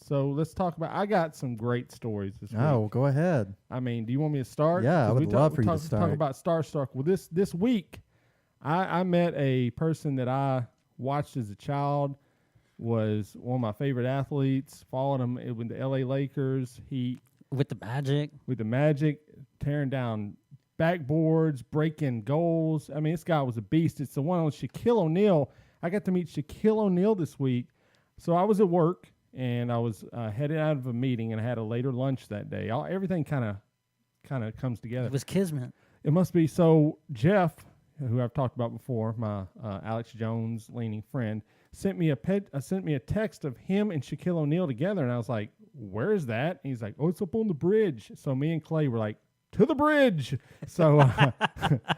So let's talk about. I got some great stories this week. Oh, go ahead. I mean, do you want me to start? Yeah, I would love for you to start. Talk about Starstruck. Well, this week, I met a person that I watched as a child. Was one of my favorite athletes. Followed him with the L.A. Lakers. With the Magic, tearing down backboards, breaking goals. I mean, this guy was a beast. It's the one on Shaquille O'Neal. I got to meet Shaquille O'Neal this week. So I was at work, and I was headed out of a meeting, and I had a later lunch that day. Everything kind of comes together. It was kismet. It must be. So Jeff, who I've talked about before, my Alex Jones leaning friend, sent me a text of him and Shaquille O'Neal together, and I was like, "Where is that?" And he's like, "Oh, it's up on the bridge." So me and Clay were like, "To the bridge." So I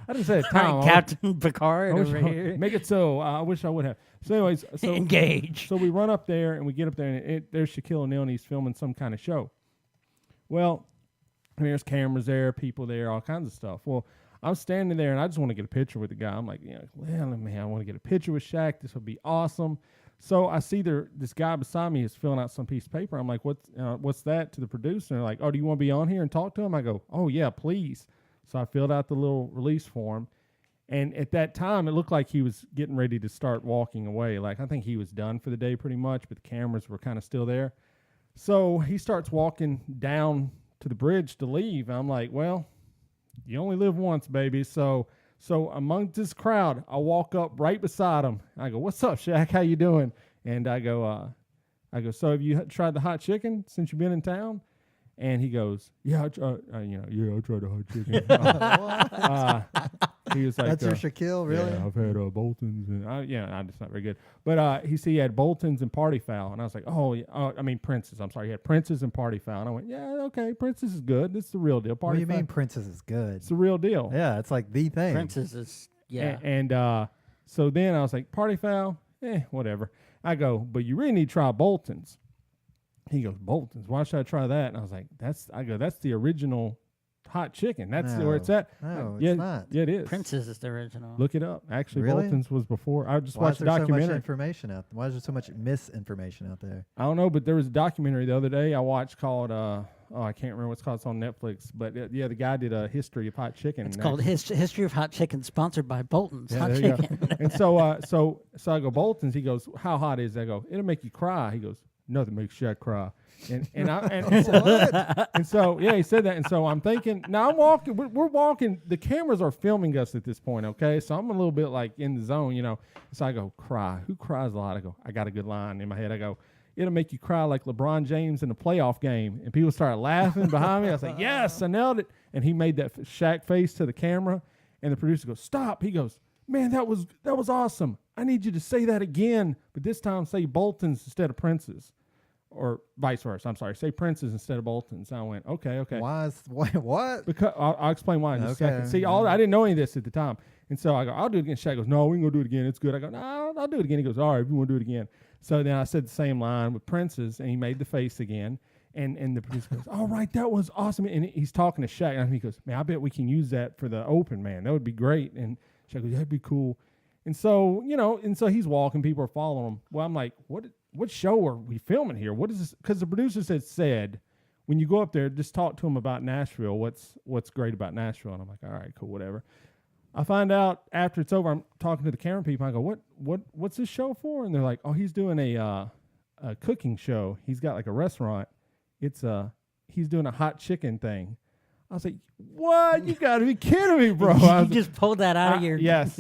didn't say it. Captain Picard over here. Make it so. I wish I would have. So anyways, engage. So we run up there and we get up there, and there's Shaquille O'Neal, and he's filming some kind of show. Well, there's cameras there, people there, all kinds of stuff. Well, I'm standing there, and I just want to get a picture with the guy. I'm like, well, man, I want to get a picture with Shaq. This would be awesome. So I see this guy beside me is filling out some piece of paper. I'm like, what's that, to the producer? And they're like, oh, do you want to be on here and talk to him? I go, oh, yeah, please. So I filled out the little release form. And at that time, it looked like he was getting ready to start walking away. Like, I think he was done for the day pretty much, but the cameras were kind of still there. So he starts walking down to the bridge to leave. And I'm like, well, you only live once, baby. So among this crowd, I walk up right beside him. I go, "What's up, Shaq? How you doing?" And I go, "So have you tried the hot chicken since you've been in town?" And he goes, "Yeah, I tried the hot chicken." He was like, "That's your Shaquille, really?" Yeah, I've had Bolton's, and I'm just not very good. But he had Bolton's and Party Foul, and I was like, "Oh, yeah, Prince's." I'm sorry, he had Prince's and Party Foul, and I went, "Yeah, okay, Prince's is good. This is the real deal." What do you mean Prince's is good? It's the real deal. Yeah, it's like the thing. Prince's is And so then I was like, Party Foul, whatever. I go, but you really need to try Bolton's. He goes, Bolton's? Why should I try that? And I was like, that's the original hot chicken. That's where it's at. No, it's not. Yeah, it is. Prince's is the original. Look it up. Actually, really? Bolton's was before. I just Why watched a documentary. So much information out? Why is there so much misinformation out there? I don't know, but there was a documentary the other day I watched called, I can't remember what it's called. It's on Netflix. But the guy did a history of hot chicken. It's called History of Hot Chicken, sponsored by Bolton's Hot Chicken. And so I go, Bolton's. He goes, how hot is it? I go, it'll make you cry. He goes, nothing makes Shaq cry. And so he said that. And so I'm thinking, now I'm walking, we're walking, the cameras are filming us at this point, okay? So I'm a little bit like in the zone, So I go, cry. Who cries a lot? I go, I got a good line in my head. I go, it'll make you cry like LeBron James in a playoff game. And people started laughing behind me. I was like, yes, I nailed it. And he made that Shaq face to the camera. And the producer goes, stop. He goes, man, that was awesome. I need you to say that again, but this time say Bolton's instead of Prince's. Or vice versa. I'm sorry. Say Prince's instead of Bolton's. And I went, okay. What? Because I'll explain why in just a second. See, I didn't know any of this at the time. And so I go, I'll do it again. Shaq goes, no, we can go do it again. It's good. I go, no, I'll do it again. He goes, all right, if you want to do it again. So then I said the same line with Prince's, and he made the face again. And the producer goes, all right, that was awesome. And he's talking to Shaq. And he goes, man, I bet we can use that for the Open, man. That would be great. And Shaq goes, that'd be cool. And so, so he's walking. People are following him. Well, I'm like, what show are we filming here? What is this? Because the producers had said, when you go up there, just talk to them about Nashville. What's great about Nashville? And I'm like, all right, cool, whatever. I find out after it's over, I'm talking to the camera people. I go, what's this show for? And they're like, oh, he's doing a cooking show. He's got like a restaurant. He's doing a hot chicken thing. I was like, what? You got to be kidding me, bro. You just pulled that out of your... Yes,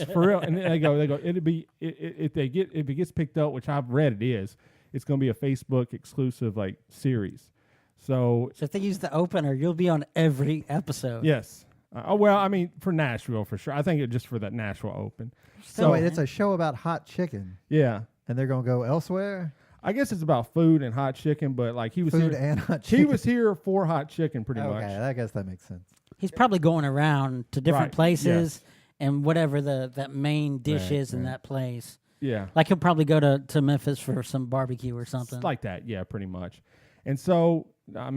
for real. And they go, it'll be, if it gets picked up, which I've read it is, it's going to be a Facebook exclusive series. So if they use the opener, you'll be on every episode. Yes. For Nashville, for sure. I think it's just for that Nashville Open. So wait, it's a show about hot chicken. Yeah. And they're going to go elsewhere? I guess it's about food and hot chicken, but he was food here. And hot chicken. He was here for hot chicken, pretty much. Okay, I guess that makes sense. He's probably going around to different places and whatever that main dish is in that place. Yeah. Like he'll probably go to Memphis for some barbecue or something. It's like that, yeah, pretty much. And so, of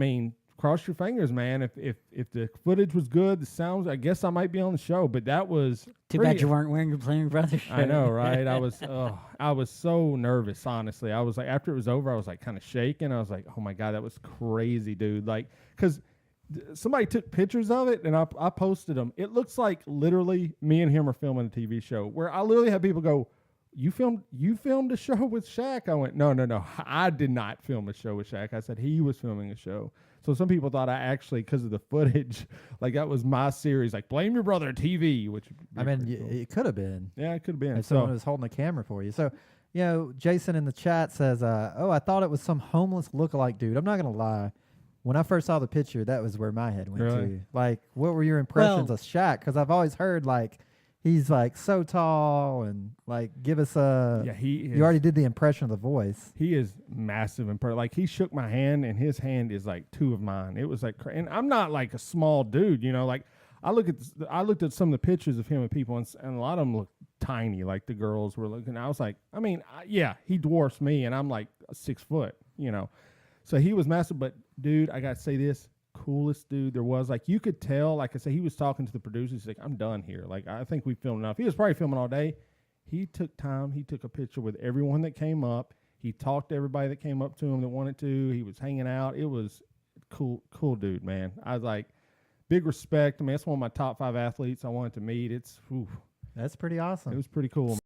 cross your fingers, man. If the footage was good, the sounds, I guess I might be on the show. But that was Too bad you weren't wearing your Playing Brothers shirt. I know, right? I was so nervous, honestly. I was like, after it was over, I was like kind of shaking. I was like, oh my God, that was crazy, dude. Like, because somebody took pictures of it and I posted them. It looks like literally me and him are filming a TV show where I literally have people go, you filmed a show with Shaq? I went, no. I did not film a show with Shaq. I said he was filming a show. So some people thought I actually, because of the footage, like that was my series, like Blame Your Brother TV, which I mean, it could have been. Yeah, it could have been. If someone was holding a camera for you. So, Jason in the chat says, I thought it was some homeless lookalike dude. I'm not going to lie. When I first saw the picture, that was where my head went to. Like, what were your impressions of Shaq? Because I've always heard, like, he's, like, so tall and, like, give us a... Yeah, you already did the impression of the voice. He is massive in person. Like, he shook my hand, and his hand is, like, two of mine. It was, like... And I'm not, like, a small dude, Like, I looked at some of the pictures of him and people, and a lot of them look tiny, like the girls were looking. I was like, I mean, he dwarfs me, and I'm, like, 6 foot, So he was massive, but, dude, I got to say this. Coolest dude there was. Like, you could tell, like I said, he was talking to the producers. He's like, I'm done here. Like, I think we filmed enough. He was probably filming all day. He took time. He took a picture with everyone that came up. He talked to everybody that came up to him that wanted to. He was hanging out. It was cool dude, man. I was like, big respect. I mean, that's one of my top 5 athletes I wanted to meet. That's pretty awesome. It was pretty cool.